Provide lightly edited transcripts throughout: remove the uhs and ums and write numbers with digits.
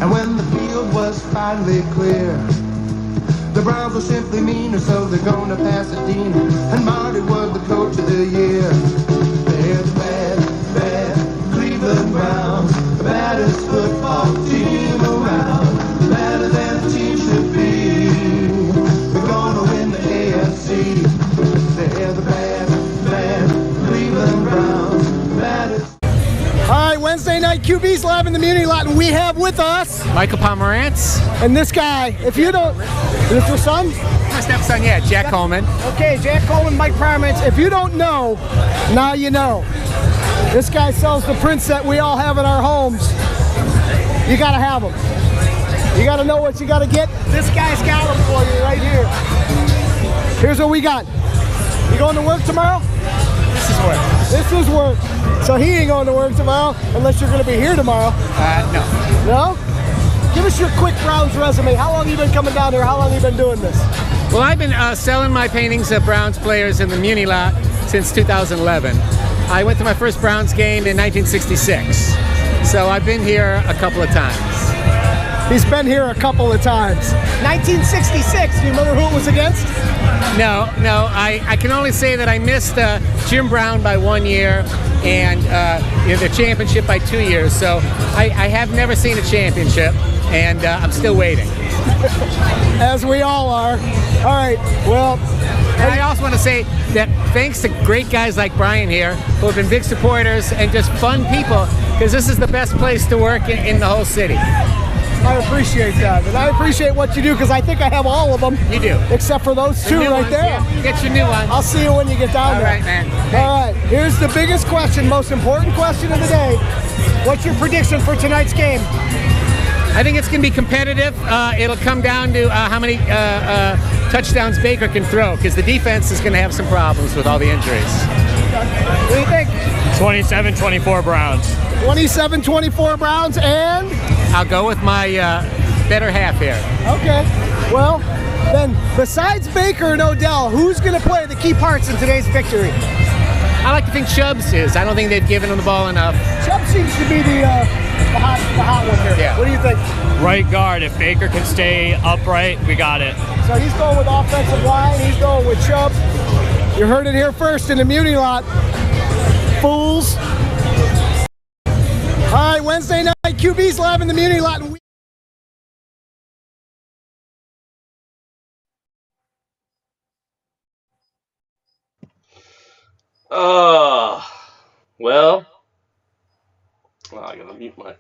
And when the field was finally clear, the Browns were simply meaner, so they're going to Pasadena. And Marty was the coach of the year. They're the bad Cleveland Browns, the baddest football team around. Better than the team should be. They're going to win the AFC. They're the bad Cleveland Browns, the baddest. All right, Wednesday Night QB's live in the Muni Lot, and we have with us Michael Pomerantz. And this guy, if you don't, is this your son? My stepson, yeah, Jack Coleman. Okay, Jack Coleman, Mike Pomerantz. If you don't know, now you know. This guy sells the prints that we all have in our homes. You gotta have them. You gotta know what you gotta get. This guy's got them for you right here. Here's what we got. You going to work tomorrow? This is work. This is work. So he ain't going to work tomorrow unless you're going to be here tomorrow. No. No? Give us your quick Browns resume. How long have you been coming down here? How long have you been doing this? Well, I've been selling my paintings of Browns players in the Muni Lot since 2011. I went to my first Browns game in 1966. So I've been here a couple of times. He's been here a couple of times. 1966, do you remember who it was against? No, I can only say that I missed Jim Brown by 1 year and the championship by 2 years. So I have never seen a championship, and I'm still waiting. As we all are. All right, well. And I also want to say that thanks to great guys like Brian here, who have been big supporters and just fun people, because this is the best place to work in the whole city. I appreciate that, and I appreciate what you do, because I think I have all of them. You do. Except for those two right ones, there. Yeah. Get your new one. I'll see you when you get down there. All right, man. All right, here's the biggest question, most important question of the day. What's your prediction for tonight's game? I think it's going to be competitive. It'll come down to how many touchdowns Baker can throw, because the defense is going to have some problems with all the injuries. What do you think? 27-24 Browns. 27-24 Browns, and? I'll go with my better half here. Okay. Well, then, besides Baker and Odell, who's going to play the key parts in today's victory? I like to think Chubbs is. I don't think they've given him the ball enough. Chubb seems to be the hot one here. Yeah. What do you think? Right guard. If Baker can stay upright, we got it. So he's going with offensive line. He's going with Chubb. You heard it here first in the Muni Lot. Fools. All right, Wednesday Night QB's live in the Muni Lot. And well, I gotta mute my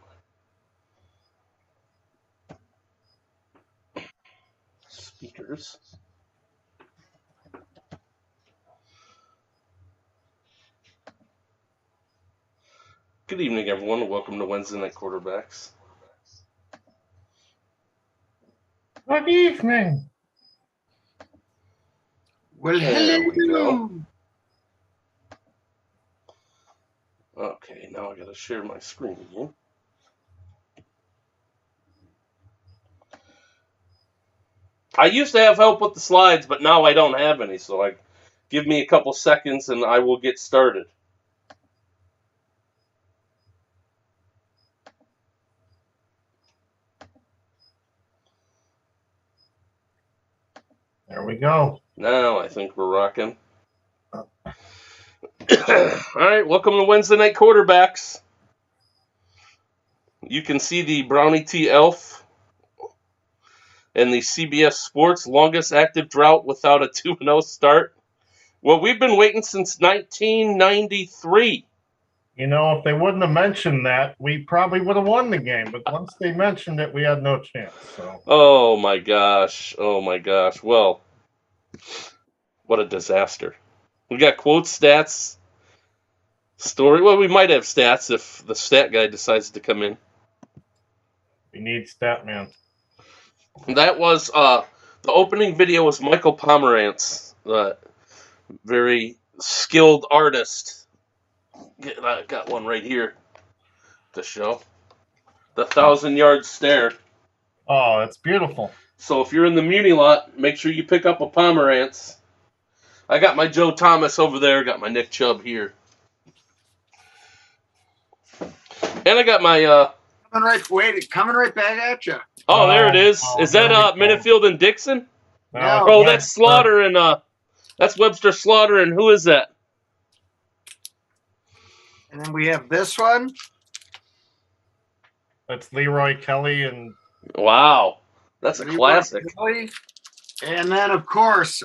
speakers. Good evening, everyone, and welcome to Wednesday Night Quarterbacks. Good evening. Well, there we go. Okay, now I gotta share my screen again. I used to have help with the slides, but now I don't have any, so give me a couple seconds and I will get started. There we go. Now I think we're rocking. All right, welcome to Wednesday Night Quarterbacks. You can see the Brownie T Elf and the CBS Sports longest active drought without a 2-0 start. Well, we've been waiting since 1993. You know, if they wouldn't have mentioned that, we probably would have won the game. But once they mentioned it, we had no chance. So. Oh, my gosh. Oh, my gosh. Well, what a disaster. We got quotes, stats, story. Well, we might have stats if the stat guy decides to come in. We need stat man. That was, the opening video was Michael Pomerantz, very skilled artist. I got one right here to show. The 1,000-yard stare. Oh, it's beautiful. So if you're in the Muni Lot, make sure you pick up a Pomerantz. I got my Joe Thomas over there. Got my Nick Chubb here. And I got my Coming right back at you. Oh, there it is. Is that there we go. Minifield and Dixon? No. Oh, that's Slaughter and that's Webster Slaughter, and who is that? And then we have this one. That's Leroy Kelly and Wow, that's a classic. And then, of course,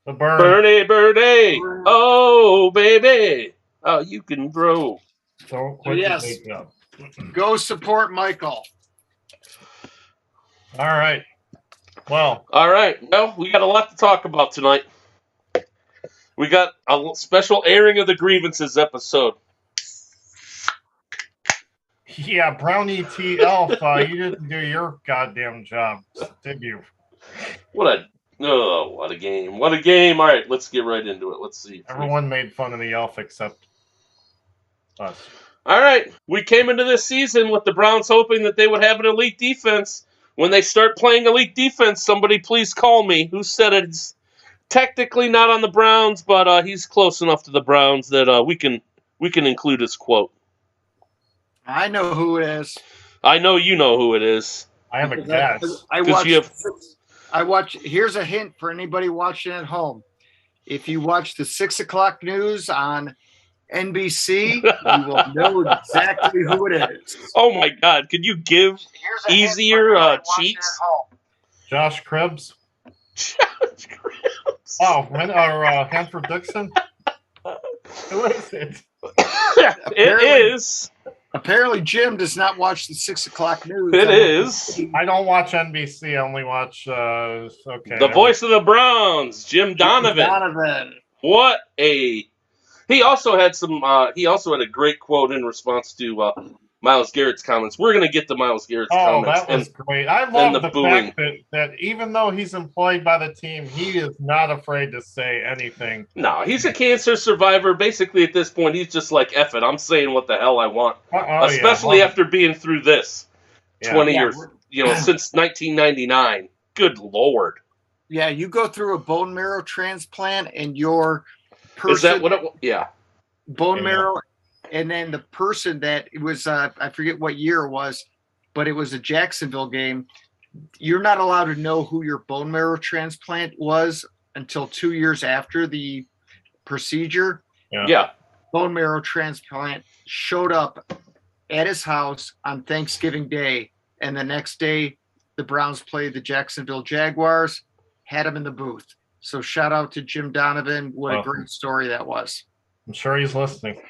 the Bird. Bernie, oh baby, oh you can grow. Don't quit Yes. the big up. Go support Michael. All right. Well, All right, well, we got a lot to talk about tonight. We got a special airing of the grievances episode. yeah, Brownie T. Elf, you didn't do your goddamn job, did you? What a game! What a game! All right, let's get right into it. Let's see. Everyone made fun of the Elf except us. All right, we came into this season with the Browns hoping that they would have an elite defense. When they start playing elite defense, somebody please call me. Who said it's technically not on the Browns, but he's close enough to the Browns that we can include his quote. I know who it is. I know you know who it is. I have a guess. I watch. Here's a hint for anybody watching at home. If you watch the 6 o'clock news on NBC, you will know exactly who it is. Oh my God! Could you give Here's a hint for easier anybody watching cheats? at home. Josh Cribbs. Oh, Hanford Dixon? Who is it? It is. Apparently, Jim does not watch the 6 o'clock news. It is. I don't watch NBC. I only watch, okay. The voice of the Browns, Jim Donovan. What a... He also had a great quote in response to Myles Garrett's comments. We're going to get to Myles Garrett's comments. That was great. I love the booing. fact that even though he's employed by the team, he is not afraid to say anything. No, he's a cancer survivor. Basically, at this point, he's just like, F it, I'm saying what the hell I want. Especially after being through this 20 years, since 1999. Good Lord. Yeah, you go through a bone marrow transplant and your person... Is that what it was? Yeah. Bone marrow... And then the person that it was, I forget what year it was, but it was a Jacksonville game. You're not allowed to know who your bone marrow transplant was until 2 years after the procedure. Yeah. Bone marrow transplant showed up at his house on Thanksgiving Day. And the next day, the Browns played the Jacksonville Jaguars, had him in the booth. So shout out to Jim Donovan. What a great story that was. I'm sure he's listening.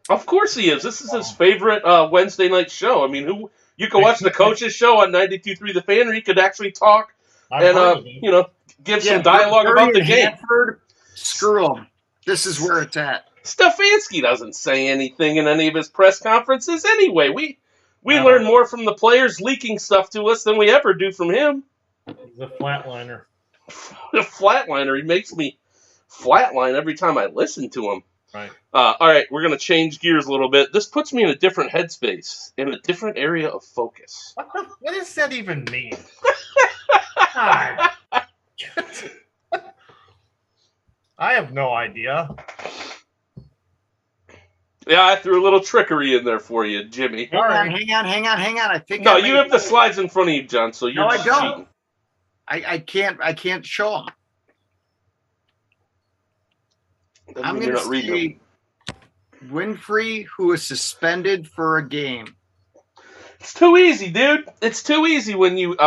Of course he is. This is his favorite Wednesday night show. I mean, you can watch the coach's show on 92.3 The Fan, or he could actually talk and give some dialogue about the game. Hanford, screw him. This is where it's at. Stefanski doesn't say anything in any of his press conferences anyway. We learn more from the players leaking stuff to us than we ever do from him. He's a flatliner. A flatliner. He makes me flatline every time I listen to him. Right. All right, we're going to change gears a little bit. This puts me in a different headspace, in a different area of focus. What does that even mean? I have no idea. Yeah, I threw a little trickery in there for you, Jimmy. Hang on. I think no, you have the slides in front of you, John, so you're I don't. cheating. I can't show them. I'm going to say Winfrey, who is suspended for a game. It's too easy, dude. It's too easy when you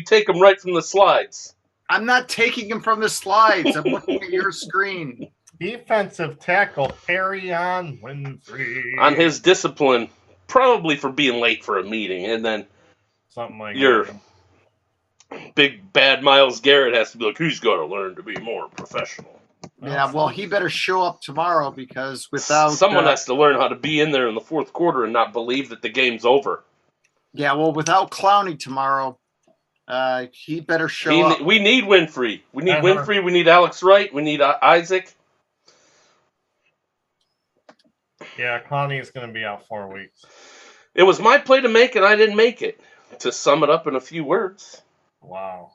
take them right from the slides. I'm not taking them from the slides. I'm looking at your screen. Defensive tackle Perry on Winfrey. On his discipline, probably for being late for a meeting, and then something like your big bad Myles Garrett has to be like, he's got to learn to be more professional. Yeah, well, he better show up tomorrow because without... Someone has to learn how to be in there in the fourth quarter and not believe that the game's over. Yeah, well, without Clowney tomorrow, he better show up. We need Winfrey. We need Winfrey. We need Alex Wright. We need Isaac. Yeah, Clowney is going to be out 4 weeks. It was my play to make, and I didn't make it. To sum it up in a few words. Wow.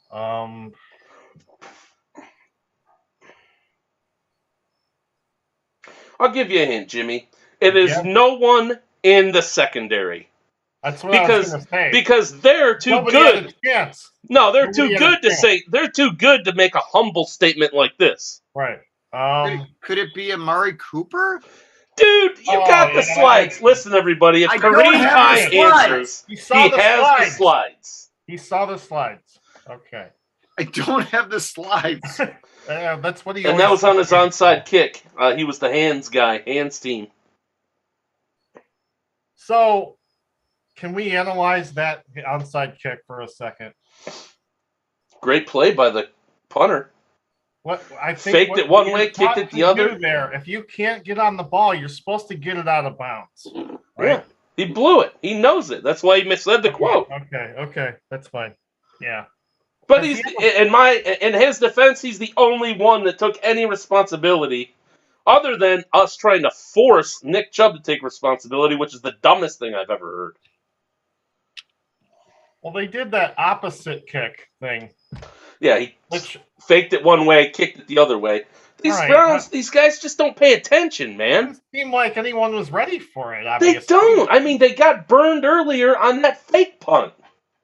I'll give you a hint, Jimmy. It is no one in the secondary. That's what I was because going to say. because they're too Nobody good. had a chance. No, they're Nobody too had a good to chance. say. They're too good to make a humble statement like this. Right. Could it be Amari Cooper? Dude, you got the slides. Listen, everybody. If I don't Kareem have Pie the slides. answers, He he saw the has slides. the slides. He saw the slides. Okay. I don't have the slides. That's what he. And that was on his onside kick. He was the hands guy, hands team. So, can we analyze that onside kick for a second? Great play by the punter. What I think Faked it one way, kicked it the other. There, if you can't get on the ball, you're supposed to get it out of bounds. Right? Yeah, he blew it. He knows it. That's why he misled the quote. Okay, that's fine. Yeah, but he's in his defense, he's the only one that took any responsibility, other than us trying to force Nick Chubb to take responsibility, which is the dumbest thing I've ever heard. Well, they did that opposite kick thing. Yeah, he faked it one way, kicked it the other way. These Browns, these guys just don't pay attention, man. It seemed like anyone was ready for it. Obviously. They don't. I mean, they got burned earlier on that fake punt.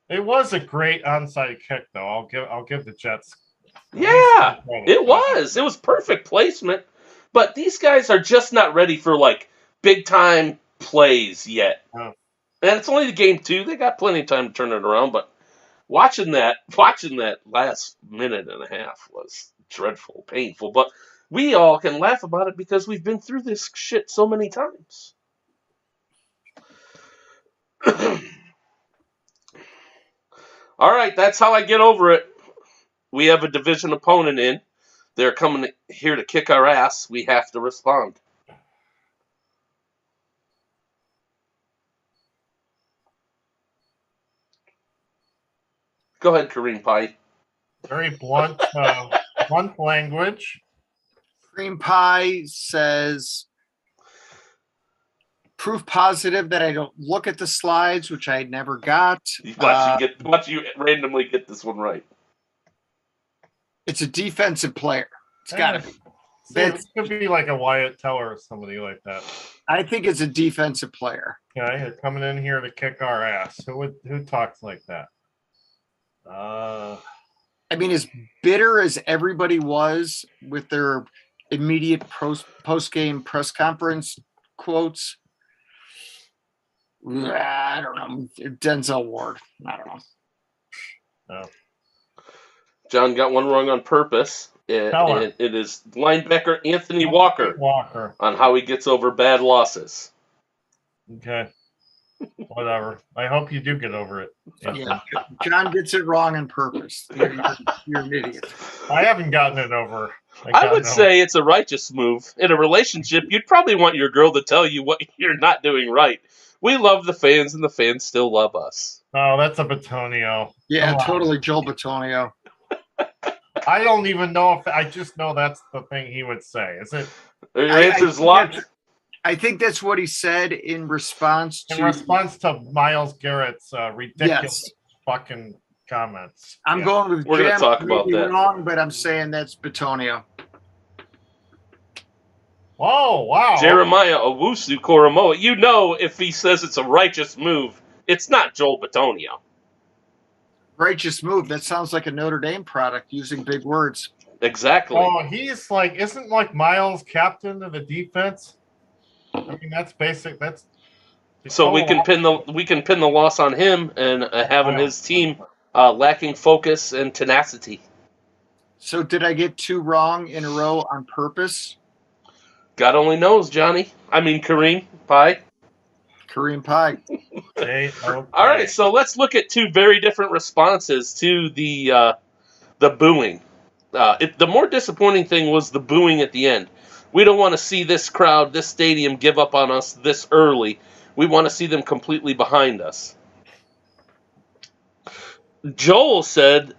It was a great onside kick, though. I'll give the Jets. Yeah, it was. It was perfect placement. But these guys are just not ready for like big time plays yet. Oh. And it's only the game 2. They got plenty of time to turn it around, but watching that last minute and a half was dreadful, painful. But we all can laugh about it because we've been through this shit so many times. All right, that's how I get over it. We have a division opponent in. They're coming here to kick our ass. We have to respond. Go ahead, Kareem Pie. Very blunt, blunt language. Kareem Pie says, proof positive that I don't look at the slides, which I never got. Watch you randomly get this one right. It's a defensive player. It's got to be. It could be like a Wyatt Teller or somebody like that. I think it's a defensive player. Okay, they're coming in here to kick our ass. Who talks like that? I mean, as bitter as everybody was with their immediate post-game press conference quotes, I don't know. Denzel Ward. I don't know. No. John got one wrong on purpose. It is linebacker Anthony Walker on how he gets over bad losses. Okay. Whatever. I hope you do get over it. Yeah, John gets it wrong on purpose. You're an idiot. I haven't gotten it over. I would say it's a righteous move. In a relationship, you'd probably want your girl to tell you what you're not doing right. We love the fans, and the fans still love us. Oh, that's a Batonio. Yeah, totally Joel Batonio. I don't even know if I just know that's the thing he would say. Is it? Your answer's locked. I think that's what he said in response to Myles Garrett's ridiculous fucking comments. I'm going with We're going to talk about that. Wrong, but I'm saying that's Batonio. Oh, wow. Jeremiah Owusu Koromoa. You know if he says it's a righteous move, it's not Joel Batonio. Righteous move. That sounds like a Notre Dame product using big words. Exactly. Oh, he's like, isn't like Myles captain of the defense? I mean, that's basic. That's so we can pin the loss on him and having his team lacking focus and tenacity. So did I get 2 wrong in a row on purpose? God only knows, Johnny. I mean, Kareem Pie. Kareem Pie. Okay. All right, so let's look at 2 very different responses to the booing. The more disappointing thing was the booing at the end. We don't want to see this crowd, this stadium, give up on us this early. We want to see them completely behind us. Joel said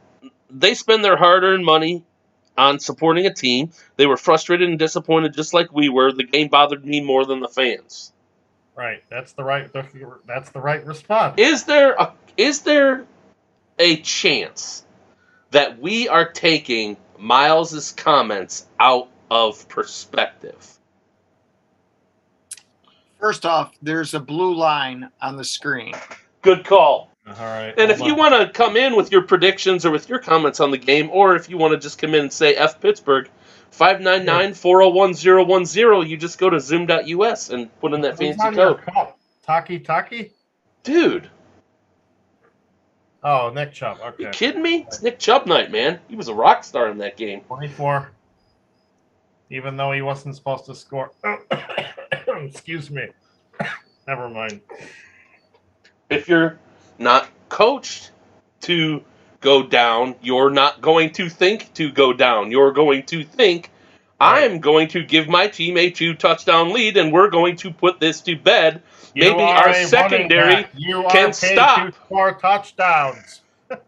they spend their hard-earned money on supporting a team. They were frustrated and disappointed just like we were. The game bothered me more than the fans. Right. That's the right response. Is there a chance that we are taking Myles' comments out of perspective? First off, there's a blue line on the screen. Good call. All right. And if you want to come in with your predictions or with your comments on the game, or if you want to just come in and say F Pittsburgh, 599-401-010, you just go to zoom.us and put in that Who's fancy on your code. cup? Taki? Dude, Oh, Nick Chubb. Okay. you kidding me? It's Nick Chubb night, man. He was a rock star in that game. 24. Even though he wasn't supposed to score. Excuse me. Never mind. If you're not coached to go down, you're not going to think to go down. You're going to think, I'm going to give my team a 2-touchdown lead, and we're going to put this to bed. Maybe our secondary can stop. To score touchdowns.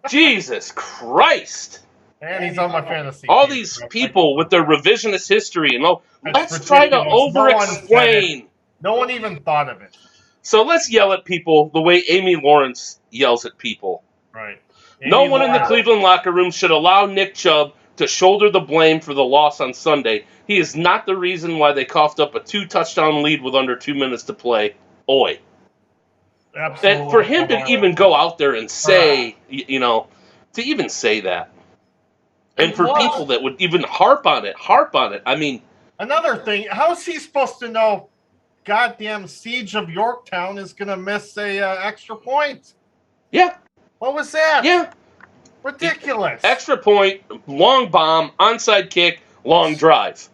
Jesus Christ. And he's on my fantasy All team. these people with their revisionist history, and That's let's try to ridiculous. over-explain. No one even thought of it. So let's yell at people the way Amy Lawrence yells at people. Right. No Amy one in the Lawrence. Cleveland locker room should allow Nick Chubb to shoulder the blame for the loss on Sunday. He is not the reason why they coughed up a 2-touchdown lead with under 2 minutes to play. Oi. Absolutely. And for him to even go out there and say, to even say that. And for people that would even harp on it. I mean. Another thing, how is he supposed to know goddamn Siege of Yorktown is going to miss a extra point? Yeah. What was that? Yeah. Ridiculous. Extra point, long bomb, onside kick, long drive.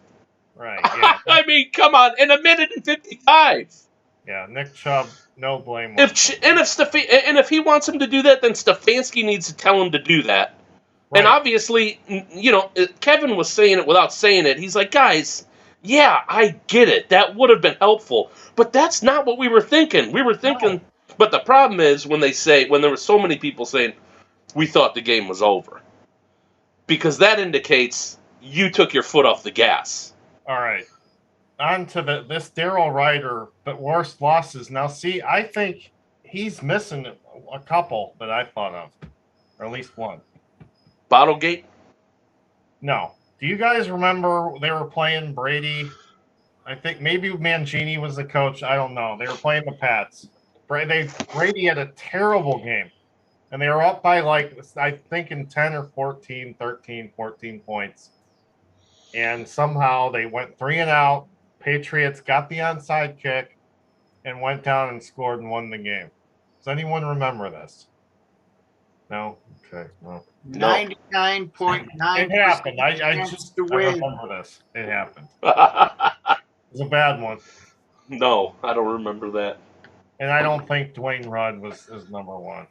Right, yeah. I mean, come on, in 1:55. Yeah, Nick Chubb, no blame. If he wants him to do that, then Stefanski needs to tell him to do that. Right. And obviously, Kevin was saying it without saying it. He's like, guys, yeah, I get it. That would have been helpful. But that's not what we were thinking. We were thinking, no. But the problem is when there were so many people saying, we thought the game was over. Because that indicates you took your foot off the gas. All right. On to this Darryl Ryder, but worst losses. Now, see, I think he's missing a couple that I thought of, or at least one. Bottlegate? No. Do you guys remember they were playing Brady? I think maybe Mangini was the coach. I don't know. They were playing the Pats. Brady had a terrible game, and they were up by I think in 10 or 14, 13, 14 points. And somehow they went 3 and out. Patriots got the onside kick and went down and scored and won the game. Does anyone remember this? No? Okay. No. 99.9%. It happened. I remember this. It happened. It was a bad one. No, I don't remember that. And I don't think Dwayne Rudd is number one.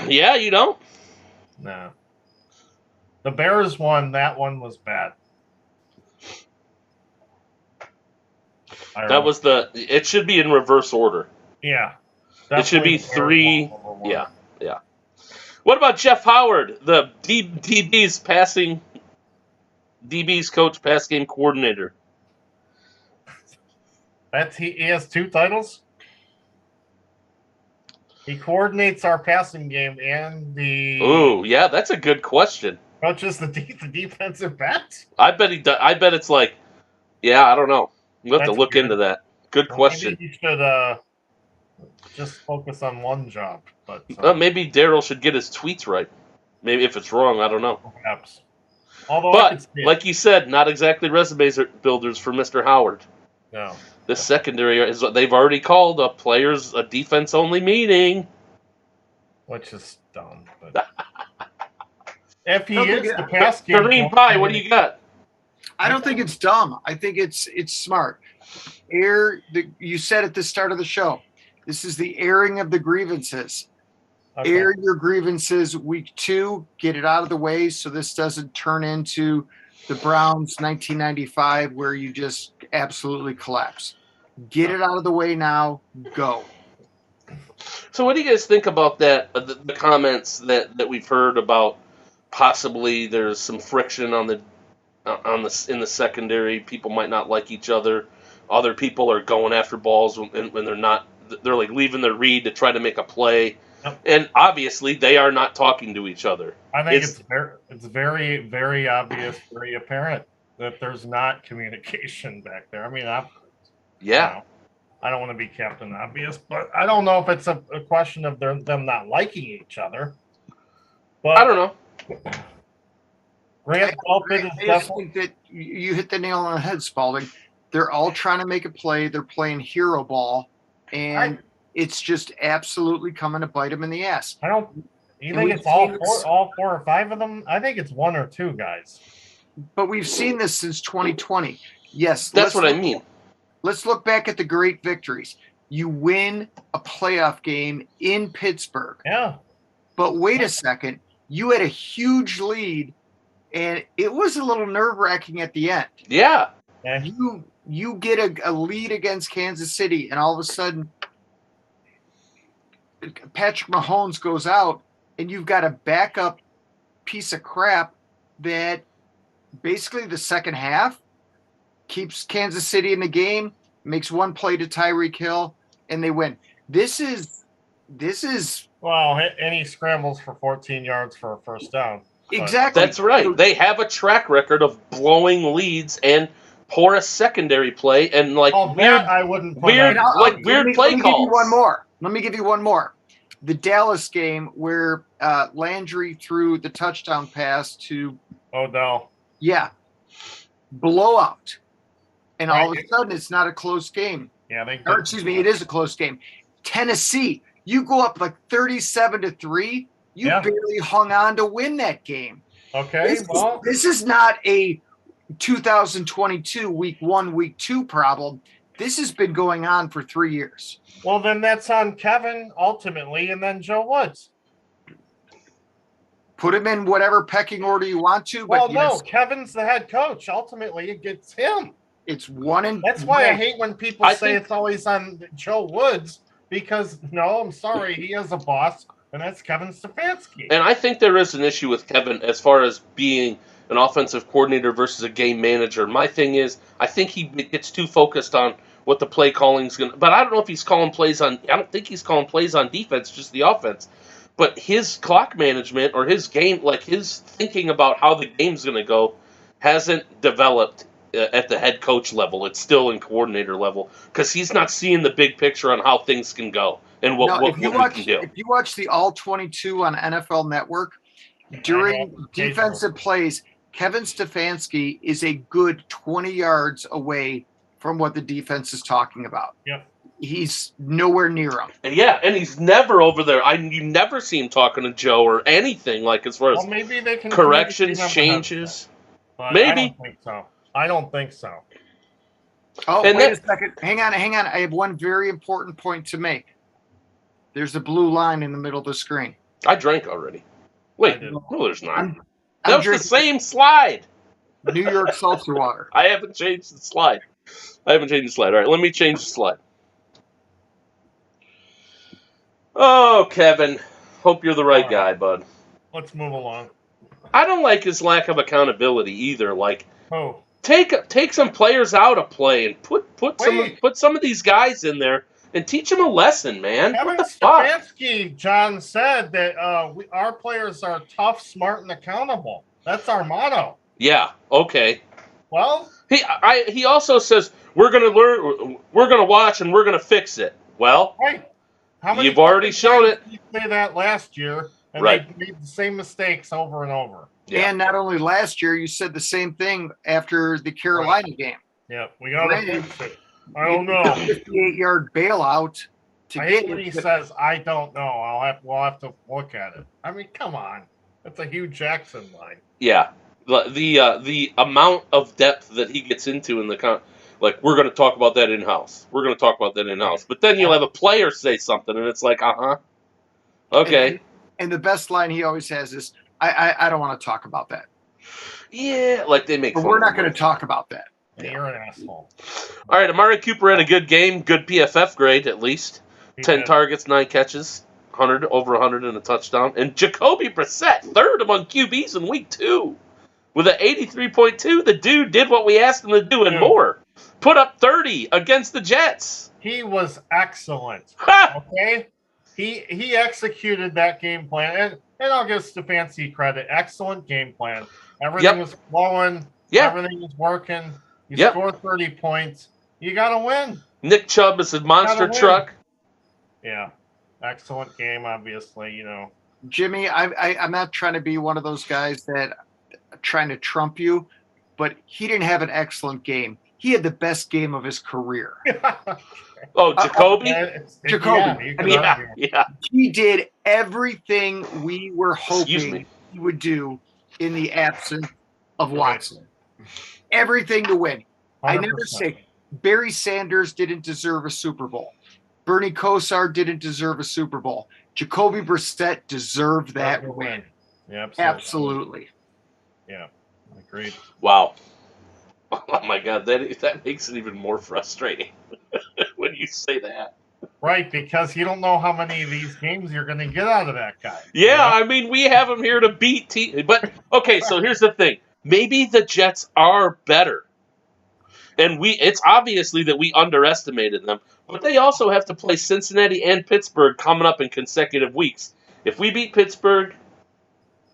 Yeah, you don't? No. The Bears won. That one was bad. It should be in reverse order. Yeah. It should be 3. Yeah. What about Jeff Howard, the DB's coach, pass game coordinator? He has 2 titles? He coordinates our passing game and the... Ooh, yeah, that's a good question. Coaches the defensive backs? I bet it's I don't know. We'll have to look into that. Good question. Maybe you should just focus on one job. But maybe Darryl should get his tweets right. Maybe if it's wrong, I don't know. Perhaps. Although but, like you said, not exactly resume builders for Mr. Howard. No. This secondary is what they've already called a defense-only meeting. Which is dumb. But if he is the pass game... Kareem Pie, what do you got? I don't think it's dumb. I think it's smart. You said at the start of the show, this is the airing of the grievances. Okay. Air your grievances week 2, get it out of the way so this doesn't turn into the Browns 1995 where you just absolutely collapse. Get it out of the way now. Go. So what do you guys think about that? The comments that we've heard about possibly there's some friction in the secondary. People might not like each other. Other people are going after balls when they're not. They're like leaving their read to try to make a play. Yep. And obviously they are not talking to each other. I think it's very, very obvious, very apparent that there's not communication back there. I mean, I don't want to be Captain Obvious, but I don't know if it's a question of them not liking each other. But I don't know. Grant Delpit is I just definitely. think that you hit the nail on the head, Spalding. They're all trying to make a play. They're playing hero ball, and it's just absolutely coming to bite them in the ass. I don't. You And think we've it's all seen four or five of them? I think it's one or two guys. But we've seen this since 2020. Yes, That's what I mean. Let's look back at the great victories. You win a playoff game in Pittsburgh. Yeah. But wait a second. You had a huge lead, and it was a little nerve-wracking at the end. Yeah. You get a lead against Kansas City, and all of a sudden Patrick Mahomes goes out, and you've got a backup piece of crap that basically the second half keeps Kansas City in the game, makes one play to Tyreek Hill, and they win. This is Well, and he scrambles for 14 yards for a first down. exactly. That's right. They have a track record of blowing leads and porous secondary play and like I wouldn't put weird on. weird play Let me calls. give you one more. Let me give you one more. The Dallas game where Landry threw the touchdown pass to Odell. Yeah. Blowout. And all of a sudden, it's not a close game. Yeah, Or, excuse me, it is a close game. Tennessee, you go up like 37-3. You barely hung on to win that game. Okay, this is not a 2022 week 1, week 2 problem. This has been going on for 3 years. Well, then that's on Kevin ultimately, and then Joe Woods. Put him in whatever pecking order you want to. But no, Kevin's the head coach. Ultimately, it gets him. It's one and that's why I hate when people say it's always on Joe Woods, because no, I'm sorry, he is a boss, and that's Kevin Stefanski. And I think there is an issue with Kevin as far as being an offensive coordinator versus a game manager. My thing is, I think he gets too focused on what the play calling is going to. But I don't know if he's calling plays on. I don't think he's calling plays on defense, just the offense. But his clock management or his game, like his thinking about how the game's going to go, hasn't developed at the head coach level. It's still in coordinator level because he's not seeing the big picture on how things can go and what we can do. If you watch the All 22 on NFL Network, during defensive plays, Kevin Stefanski is a good 20 yards away from what the defense is talking about. Yep. He's nowhere near him. Yeah, and he's never over there. You never see him talking to Joe or anything like as far as maybe they can corrections, changes. Maybe. I don't think so. Oh, and wait a second. Hang on. I have one very important point to make. There's a blue line in the middle of the screen. I drank already. Wait, no, there's not. That was the same slide. New York seltzer water. I haven't changed the slide. All right, let me change the slide. Oh, Kevin. Hope you're the right guy, bud. Let's move along. I don't like his lack of accountability either. Like, take some players out of play and put some of these guys in there and teach them a lesson, man. Kevin what the fuck? Stefanski, John said that our players are tough, smart, and accountable. That's our motto. Yeah. Okay. Well, he also says we're gonna learn, we're gonna watch, and we're gonna fix it. Well, you've already shown it. You say that last year, and they made the same mistakes over and over. Yeah. And not only last year, you said the same thing after the Carolina game. Yeah, we got to fix it. I don't know. 58-yard bailout. I hate when he says, "I don't know." We'll have to look at it. I mean, come on, that's a Hugh Jackson line. Yeah, the amount of depth that he gets into in the like we're going to talk about that in house. But then you'll have a player say something, and it's like, okay. And the best line he always has is, "I don't want to talk about that." Yeah, like they make. But we're not going to talk about that. Yeah. You're an asshole. All right, Amari Cooper had a good game, good PFF grade at least. 10 targets, 9 catches, over 100 and a touchdown. And Jacoby Brissett, third among QBs in week 2. With an 83.2, the dude did what we asked him to do and more. Put up 30 against the Jets. He was excellent. Okay? He executed that game plan. And I'll give Stefanski credit. Excellent game plan. Everything was flowing. Everything was working. You score 30 points. You got to win. Nick Chubb is a monster Gotta win. truck. Yeah, excellent game. Obviously, Jimmy, I'm not trying to be one of those guys that are trying to trump you, but he didn't have an excellent game. He had the best game of his career. Oh, Jacoby? Jacoby. Yeah. He did everything we were Excuse hoping me. he would do in the absence of Watson. Everything to win. I never 100%. say Barry Sanders didn't deserve a Super Bowl. Bernie Kosar didn't deserve a Super Bowl. Jacoby Brissett deserved that win. Yeah, Absolutely. Yeah, agreed. Wow. Oh my God, that makes it even more frustrating when you say that. Right, because you don't know how many of these games you're going to get out of that guy. Yeah, I mean, we have him here to beat team. But, okay, so here's the thing. Maybe the Jets are better. And it's obviously that we underestimated them. But they also have to play Cincinnati and Pittsburgh coming up in consecutive weeks. If we beat Pittsburgh,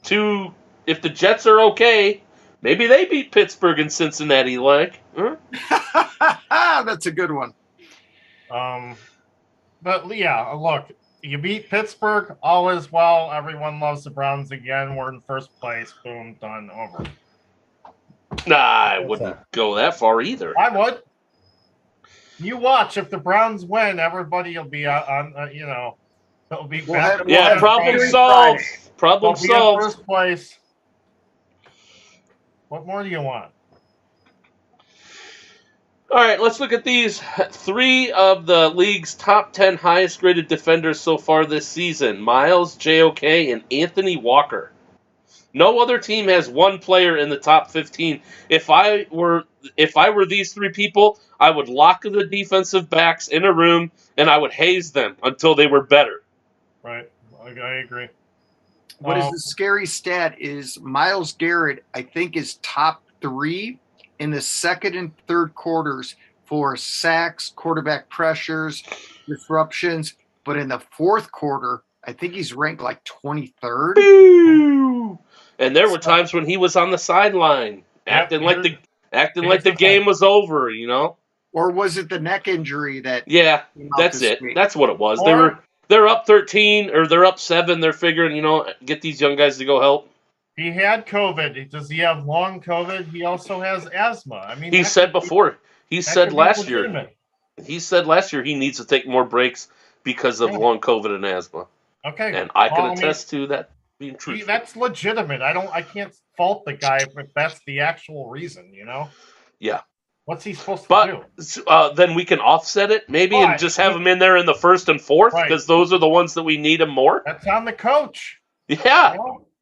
if the Jets are okay, maybe they beat Pittsburgh and Cincinnati, huh? That's a good one. But yeah, look, you beat Pittsburgh, all is well. Everyone loves the Browns again. We're in first place. Boom, done, over. Nah, I wouldn't go that far either. I would. You watch, if the Browns win, everybody will be they'll be back. Problem solved. Problem They'll be in solved. first place. What more do you want? All right, let's look at these. 3 of the league's top 10 highest graded defenders so far this season: Miles, JOK, and Anthony Walker. No other team has one player in the top 15. If I were these 3 people, I would lock the defensive backs in a room and I would haze them until they were better. Right, I agree. What is the scary stat is Myles Garrett, I think, is top 3 in the second and third quarters for sacks, quarterback pressures, disruptions. But in the fourth quarter, I think he's ranked like 23rd. Boo! And there were times when he was on the sideline, acting like the game was over, Or was it the neck injury that? Yeah, that's it. That's what it was. They're up 13 or they're up 7. They're figuring, get these young guys to go help. He had COVID. Does he have long COVID? He also has asthma. I mean, He said last year he needs to take more breaks because of long COVID and asthma. Okay. And I can attest to that being true. That's legitimate. I can't fault the guy if that's the actual reason, Yeah. What's he supposed to do? Then we can offset it maybe and just have him in there in the first and fourth because those are the ones that we need him more. That's on the coach. Yeah.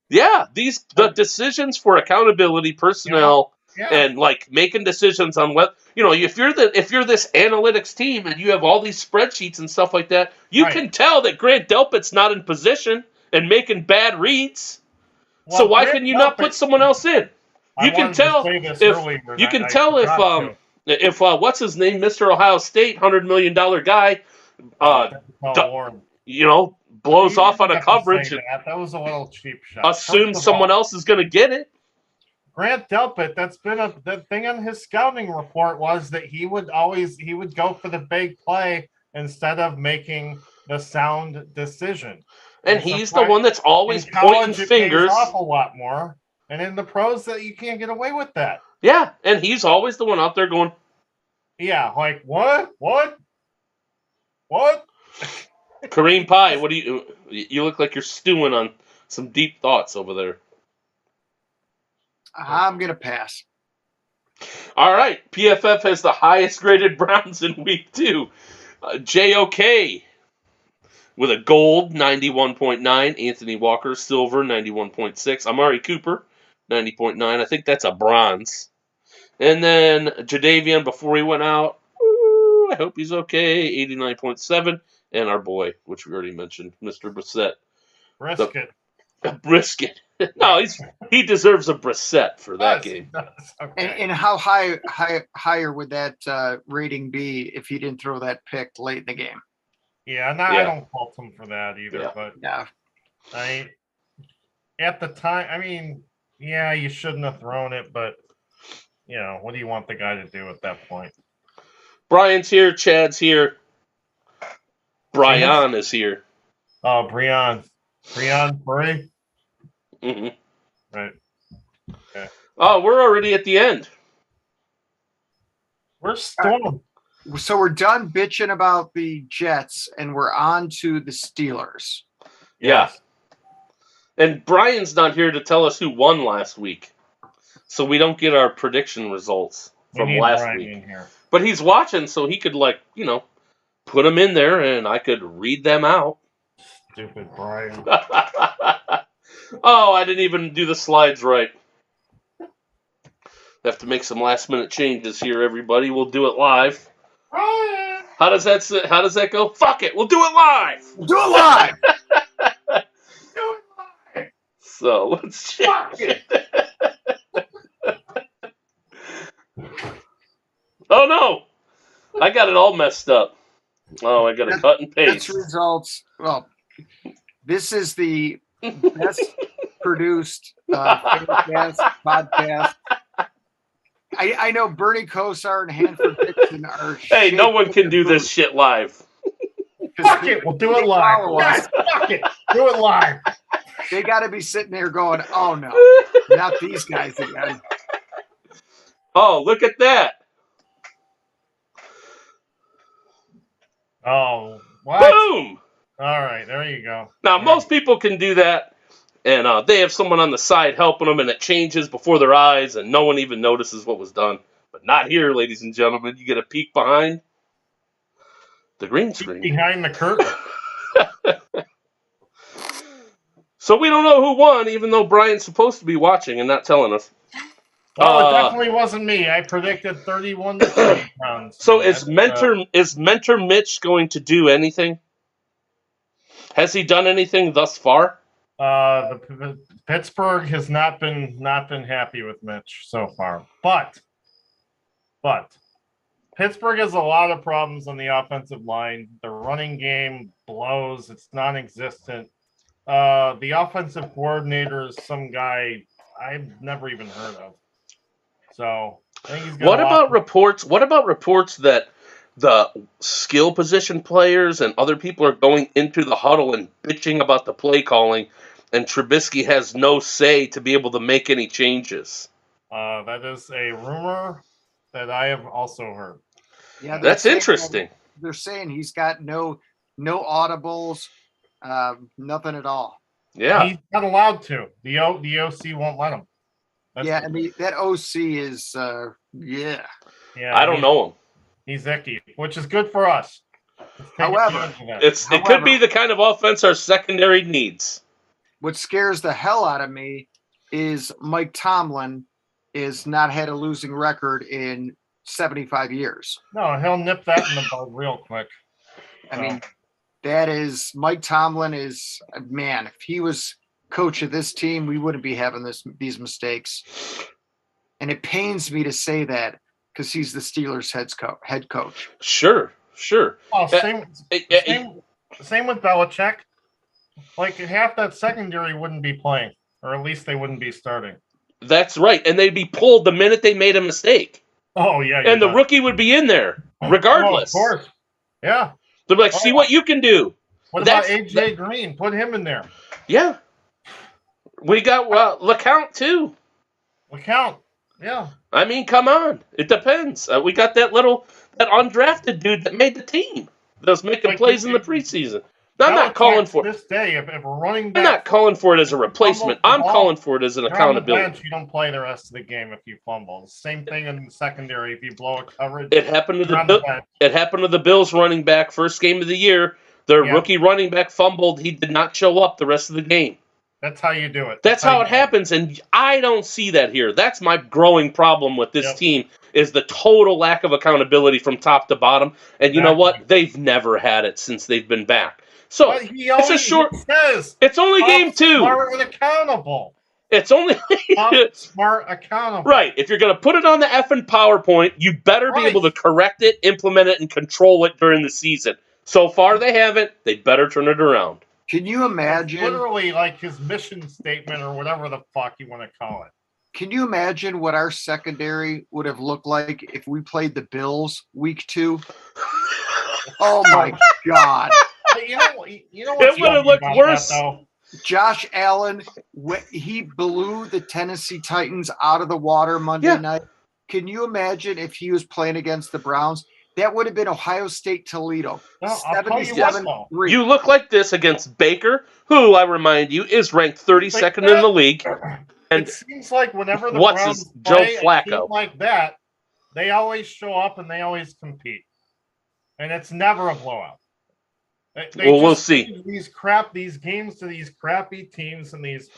Yeah. The decisions for accountability, personnel, and making decisions on what if you're this analytics team and you have all these spreadsheets and stuff like that, you can tell that Grant Delpit's not in position and making bad reads. Well, so why can you not put someone else in? You can tell if what's his name, Mr. Ohio State, $100 million guy, blows off on a coverage. That was a little cheap shot. Assumes someone else is going to get it. Grant Delpit, the thing on his scouting report was that he would go for the big play instead of making the sound decision. And he's the one that's always pointing fingers. It pays off a lot more. And in the pros, that you can't get away with that. Yeah, and he's always the one out there going, yeah, like, what? Kareem Pie, what do you look like you're stewing on some deep thoughts over there. I'm going to pass. All right, PFF has the highest graded Browns in week 2. JOK with a gold, 91.9. Anthony Walker, silver, 91.6. Amari Cooper, 90.9. I think that's a bronze. And then Jadeveon, before he went out, I hope he's okay, 89.7. And our boy, which we already mentioned, Mr. Brissett. Brisket. No, he deserves a Brissett for that game. Okay. And how higher would that rating be if he didn't throw that pick late in the game? Yeah, I don't fault him for that either. But at the time, you shouldn't have thrown it, but what do you want the guy to do at that point? Brian's here. Chad's here. Brian is here. Oh, Brian Murray. Mm-hmm. Right. Okay. Oh, we're already at the end. Where's Storm? So we're done bitching about the Jets, and we're on to the Steelers. Yeah. And Brian's not here to tell us who won last week, so we don't get our prediction results from last Brian week. in here. But he's watching, so he could, put them in there, and I could read them out. Stupid Brian. Oh, I didn't even do the slides right. Have to make some last-minute changes here, everybody. We'll do it live. Brian! How does that go? Fuck it, we'll do it live. Do it live. So let's check it. Oh no, I got it all messed up. Oh, I got to cut and paste. That's results. Well, this is the best produced podcast. I know Bernie Kosar and Hanford Dixon are. Hey, no one can do this shit live. Fuck it, we'll do it live. Yes, fuck it, do it live. They got to be sitting there going, "Oh no, not these guys again." Oh, look at that! Oh, what? Boom! All right, there you go. Now, most people can do that, and they have someone on the side helping them, and it changes before their eyes, and no one even notices what was done. But not here, ladies and gentlemen. You get a peek behind the green screen. Behind the curtain. So we don't know who won, even though Brian's supposed to be watching and not telling us. Oh, it definitely wasn't me. I predicted 31 to 30 pounds. So is Mentor Mitch going to do anything? Has he done anything thus far? The Pittsburgh has not been happy with Mitch so far. But Pittsburgh has a lot of problems on the offensive line. The running game blows. It's non-existent. The offensive coordinator is some guy I've never even heard of. So I think he's What about reports that the skill position players and other people are going into the huddle and bitching about the play calling, and Trubisky has no say to be able to make any changes? That is a rumor that I have also heard. Yeah, that's interesting. They're saying he's got no audibles, nothing at all. Yeah, he's not allowed to. The OC won't let him. That OC is Yeah, I don't know him. He's icky, which is good for us. However, it could be the kind of offense our secondary needs. What scares the hell out of me is Mike Tomlin is not had a losing record in 75 years. No, he'll nip that in the bud real quick. I mean, that is Mike Tomlin is man. If he was coach of this team, we wouldn't be having these mistakes. And it pains me to say that because he's the Steelers' head coach. Sure. Oh, same with Belichick. Like half that secondary wouldn't be playing, or at least they wouldn't be starting. That's right, and they'd be pulled the minute they made a mistake. Oh yeah, and the rookie would be in there regardless. Oh, of course, yeah. They're like, see what you can do. What about AJ Green? Put him in there. Yeah. We got LeCount too. LeCount, yeah. I mean, come on. It depends. We got that undrafted dude that made the team. That was making plays in the preseason. I'm not calling for this day. If we're running back, I'm not calling for it as a replacement. I'm calling for it as an accountability. Bench, you don't play the rest of the game if you fumble. Same thing in the secondary if you blow a coverage. It happened to the Bills running back first game of the year. Their rookie running back fumbled. He did not show up the rest of the game. That's how you do it. That's how it happens, and I don't see that here. That's my growing problem with this team is the total lack of accountability from top to bottom. And you know what? They've never had it since they've been back. So it's a short. It's only game 2. Smart and accountable. It's only smart accountable. Right. If you're going to put it on the effing PowerPoint, you better be able to correct it, implement it, and control it during the season. So far, they haven't. They better turn it around. Can you imagine? It's literally like his mission statement or whatever the fuck you want to call it. Can you imagine what our secondary would have looked like if we played the Bills week 2? Oh my God. But you know what's It would have funny looked about worse. that, though? Josh Allen, he blew the Tennessee Titans out of the water Monday night. Can you imagine if he was playing against the Browns? That would have been Ohio State Toledo. No, I'll tell you what, though. 77-3. You look like this against Baker, who, I remind you, is ranked 32nd in the league. And It seems like whenever the what's Browns his- Joe play a Flacco. team like that, they always show up and they always compete. And it's never a blowout. They we'll just see. give these games to these crappy teams in these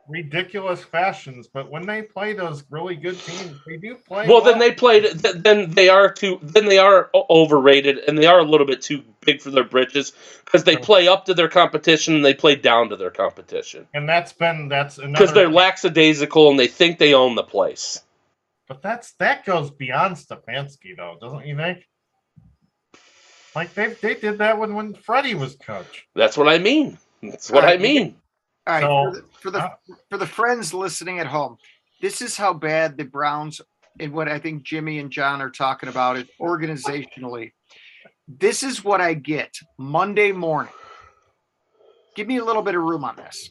ridiculous fashions. But when they play those really good teams, they do play Well, then they played. Then they are overrated, and they are a little bit too big for their britches because they play up to their competition and they play down to their competition. And that's Because another they're lackadaisical and they think they own the place. But that goes beyond Stefanski, though, doesn't you think? Like they did that when Freddie was coach. That's what I mean. That's what I mean. All right, So, for the friends listening at home, this is how bad the Browns and what I think Jimmy and John are talking about it organizationally. This is what I get Monday morning. Give me a little bit of room on this.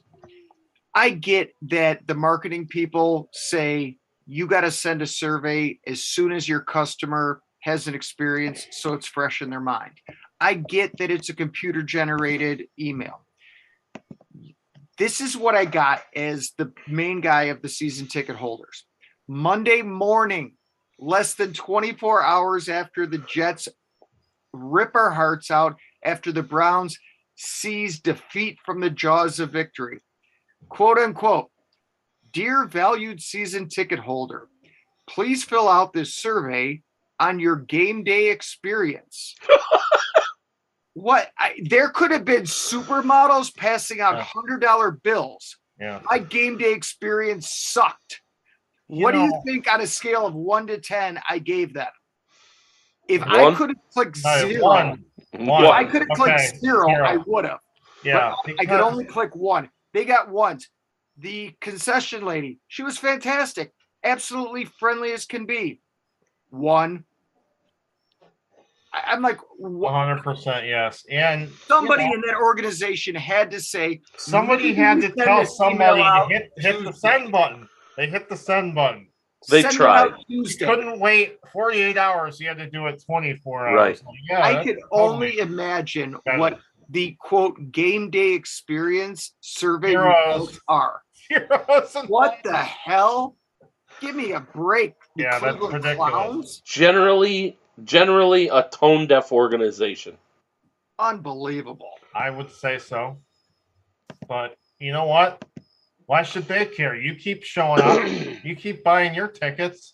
I get that the marketing people say you got to send a survey as soon as your customer has an experience so it's fresh in their mind. I get that it's a computer generated email. This is what I got as the main guy of the season ticket holders. Monday morning, less than 24 hours after the Jets rip our hearts out, after the Browns seize defeat from the jaws of victory. Quote unquote, dear valued season ticket holder, please fill out this survey on your game day experience. There could have been supermodels passing out $100 bills. Yeah. My game day experience sucked. What do you think on a scale of 1 to 10 I gave that? If I could have clicked 0, One. if I could have clicked 0, I would have. Yeah. I could only click 1. They got ones. The concession lady, she was fantastic. Absolutely friendly as can be. 1. I'm like 100% yes. And somebody in that organization had to say. Somebody had to tell somebody to hit the send button. They hit the send button. They tried. You couldn't wait 48 hours. You had to do it 24 hours. Right. Yeah, I could only imagine what the quote game day experience survey results are. What the hell? Give me a break. Yeah, that's ridiculous. Clowns? Generally a tone deaf organization. Unbelievable. I would say so. But you know what? Why should they care? You keep showing up. You keep buying your tickets.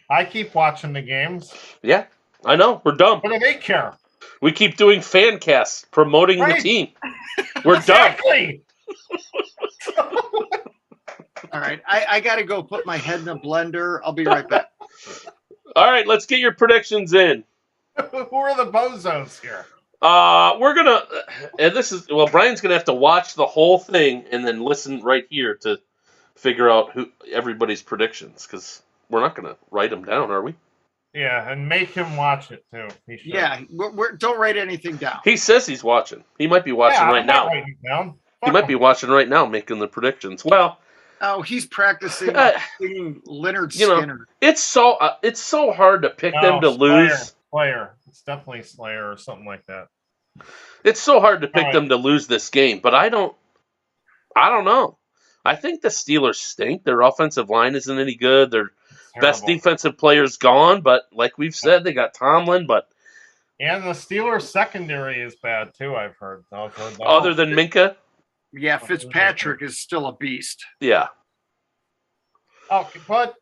I keep watching the games. Yeah, I know. We're dumb. What do they care? We keep doing Fancasts promoting the team. We're dumb. All right. I got to go put my head in a blender. I'll be right back. All right, let's get your predictions in. Who are the bozos here? We're gonna, and Brian's gonna have to watch the whole thing and then listen right here to figure out who everybody's predictions, because we're not gonna write them down, are we? Yeah, and make him watch it too. Yeah, don't write anything down. He says he's watching. He might be watching right now. He might be watching right now, making the predictions. Well. Oh, he's practicing singing Leonard Skinner. Skinner. It's so hard to pick them to lose. Slayer. It's definitely Slayer or something like that. It's so hard to pick them to lose this game, but I don't know. I think the Steelers stink. Their offensive line isn't any good. Their best defensive player's gone, but like we've said, they got Tomlin, and the Steelers secondary is bad too, I've heard. Other than Minka? Yeah, Fitzpatrick is still a beast. Yeah. Okay, but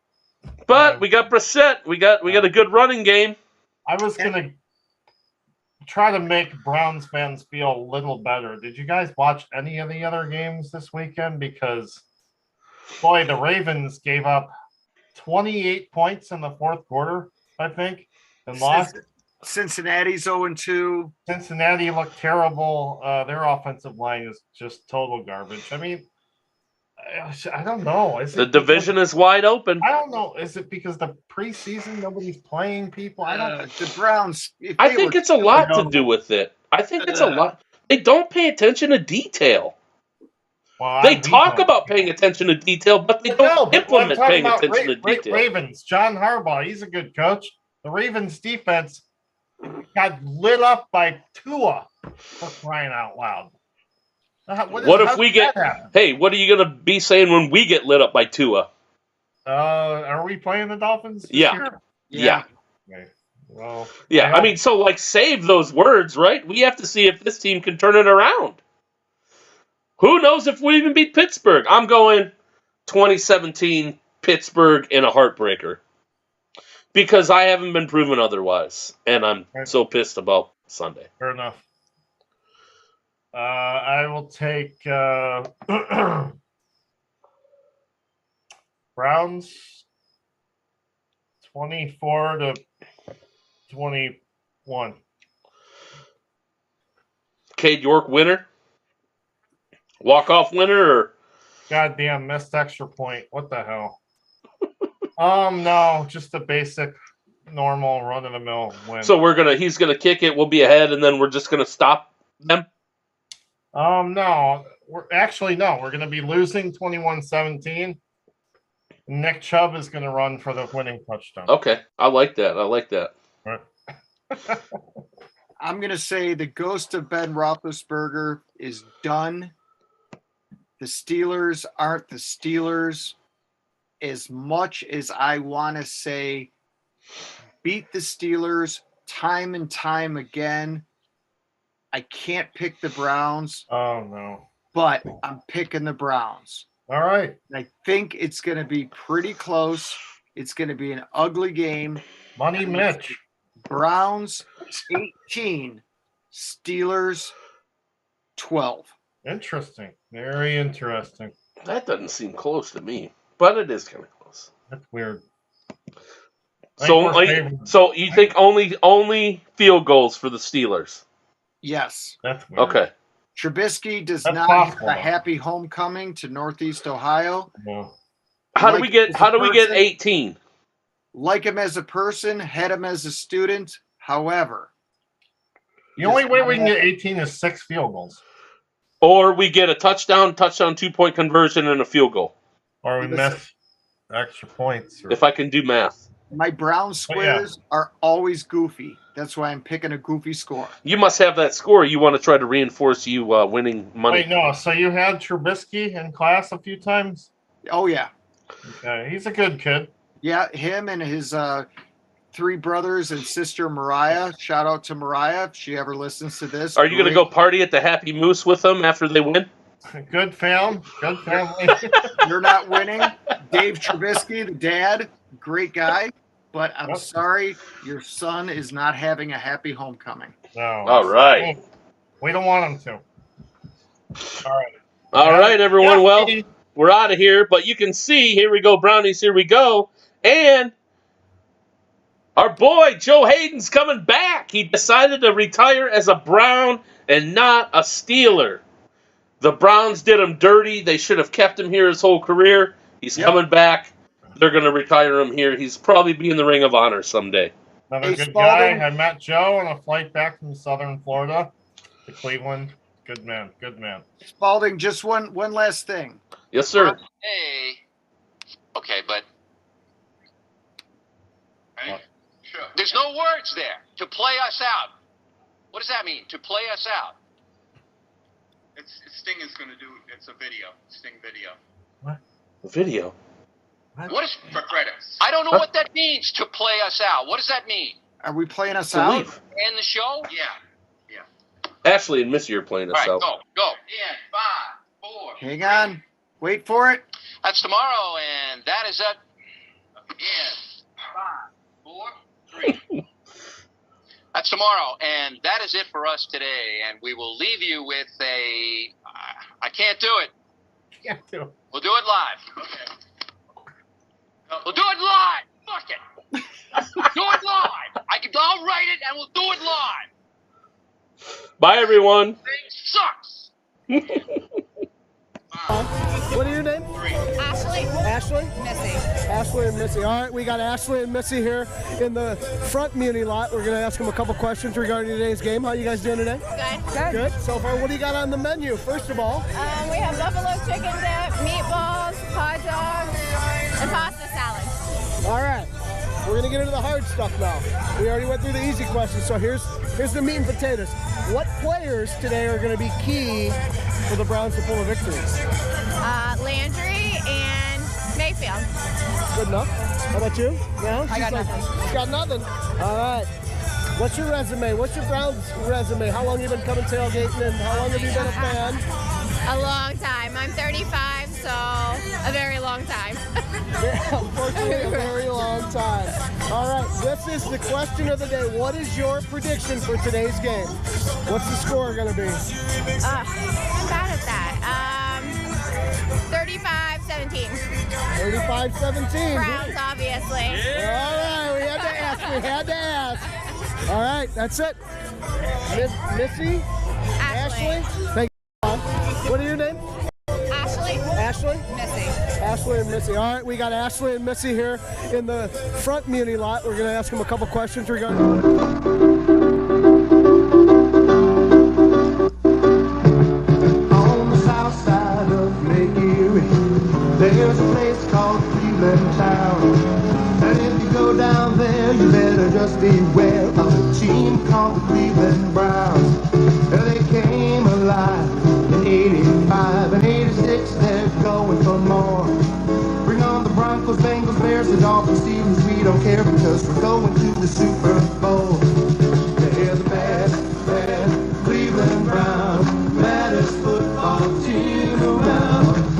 we got Brissett. We got a good running game. I was gonna try to make Browns fans feel a little better. Did you guys watch any of the other games this weekend? Because boy, the Ravens gave up 28 points in the fourth quarter, I think, and lost. Cincinnati's 0-2. Cincinnati looked terrible. Their offensive line is just total garbage. I mean, I don't know. The division is wide open. I don't know. Is it because the preseason nobody's playing people? I don't. The Browns. I think it's a lot to do with it. I think it's a lot. They don't pay attention to detail. Well, They talk about paying attention to detail, but they don't implement paying attention to detail. Ravens. John Harbaugh. He's a good coach. The Ravens defense got lit up by Tua, for crying out loud. What if we get? Hey, what are you going to be saying when we get lit up by Tua? Are we playing the Dolphins? Yeah. Okay. Well. Yeah. I mean, so like, save those words, right? We have to see if this team can turn it around. Who knows if we even beat Pittsburgh? I'm going 2017 Pittsburgh in a heartbreaker. Because I haven't been proven otherwise. And I'm so pissed about Sunday. Fair enough. I will take Browns 24-21. Cade York winner? Walk-off winner? Or? Goddamn, missed extra point. What the hell? No, just a basic, normal, run-of-the-mill win. So he's gonna kick it, we'll be ahead, and then we're just gonna stop them? No. We're going to be losing 21-17. Nick Chubb is going to run for the winning touchdown. Okay. I like that. Right. I'm going to say the ghost of Ben Roethlisberger is done. The Steelers aren't the Steelers. As much as I want to say beat the Steelers time and time again, I can't pick the Browns. Oh, no. But I'm picking the Browns. All right. I think it's going to be pretty close. It's going to be an ugly game. Money Mitch. Browns 18, Steelers 12. Interesting. Very interesting. That doesn't seem close to me, but it is kind of close. That's weird. So you think only field goals for the Steelers? Yes. That's weird. Okay. Trubisky does That's not possible, have a though. happy homecoming to Northeast Ohio. Yeah. How do we get 18? Like him as a person, had him as a student. However, The only way we can get 18 is 6 field goals. Or we get a touchdown, 2-point conversion, and a field goal. Or we miss extra points. If I can do math. my brown squares are always goofy. That's why I'm picking a goofy score. You must have that score. You want to try to reinforce you winning money. Wait, no. So you had Trubisky in class a few times? Oh, yeah. Okay. He's a good kid. Yeah, him and his 3 brothers and sister Mariah. Shout out to Mariah if she ever listens to this. Are you going to go party at the Happy Moose with them after they win? Good fam. Good family. You're not winning. Dave Trubisky, the dad, great guy. But I'm sorry, your son is not having a happy homecoming. No. All right. We don't want him to. All right. All right, everyone. Well, we're out of here. But you can see, here we go, Brownies, here we go. And our boy, Joe Hayden's coming back. He decided to retire as a Brown and not a Steeler. The Browns did him dirty. They should have kept him here his whole career. He's coming back. They're going to retire him here. He's probably be in the Ring of Honor someday. Another good guy. I met Joe on a flight back from southern Florida to Cleveland. Good man. Good man. Spalding, just one last thing. Yes, sir. Hey. Okay, but there's no words there. To play us out. What does that mean? To play us out. Sting is going to do. It's a video. Sting video. What? A video. What is for credits? I don't know what that means. To play us out. What does that mean? Are we playing us To out? leave. End the show? Yeah. Ashley and Missy are playing us All out. right, go. And 5, 4. Hang on. Wait for it. That's tomorrow, and that is it. And 5, 4, 3. That's tomorrow, and that is it for us today. And we will leave you with a. I can't do it. Can't do it. We'll do it live. Okay. We'll do it live. Fuck it. Do it live. I'll write it, and we'll do it live. Bye, everyone. Thing sucks. 5, What are your name? Ashley. Ashley? Missy. Ashley and Missy. All right, we got Ashley and Missy here in the front muni lot. We're going to ask them a couple questions regarding today's game. How you guys doing today? Good. Good. So far, what do you got on the menu? First of all, We have buffalo chicken dip, meatballs, hot dogs, and pasta salad. all right. We're going to get into the hard stuff now. We already went through the easy questions, so here's the meat and potatoes. What players today are going to be key for the Browns to pull a victory? Landry and Mayfield. Good enough. How about you? No? I got nothing. She's got nothing. All right. What's your resume? What's your Browns resume? How long have you been coming tailgating and how long have you been a fan? A long time. I'm 35, so a very long time. Yeah, unfortunately, a very long time. All right, this is the question of the day. What is your prediction for today's game? What's the score going to be? I'm bad at that. 35-17. 35-17. Browns, obviously. All right, we had to ask. All right, that's it. Missy? Ashley. Thank you. What are your name? Ashley. Ashley? Missy. Ashley and Missy. All right, we got Ashley and Missy here in the front muni lot. We're going to ask them a couple questions regarding... On the south side of Lake Erie, there's a place called Cleveland Town. And if you go down there, you better just beware of a team called the Cleveland Browns. They came alive in 85 and 86, they're going for more. Bring on the Broncos, Bengals, Bears, the Dolphins, Steelers, we don't care because we're going to the Super Bowl.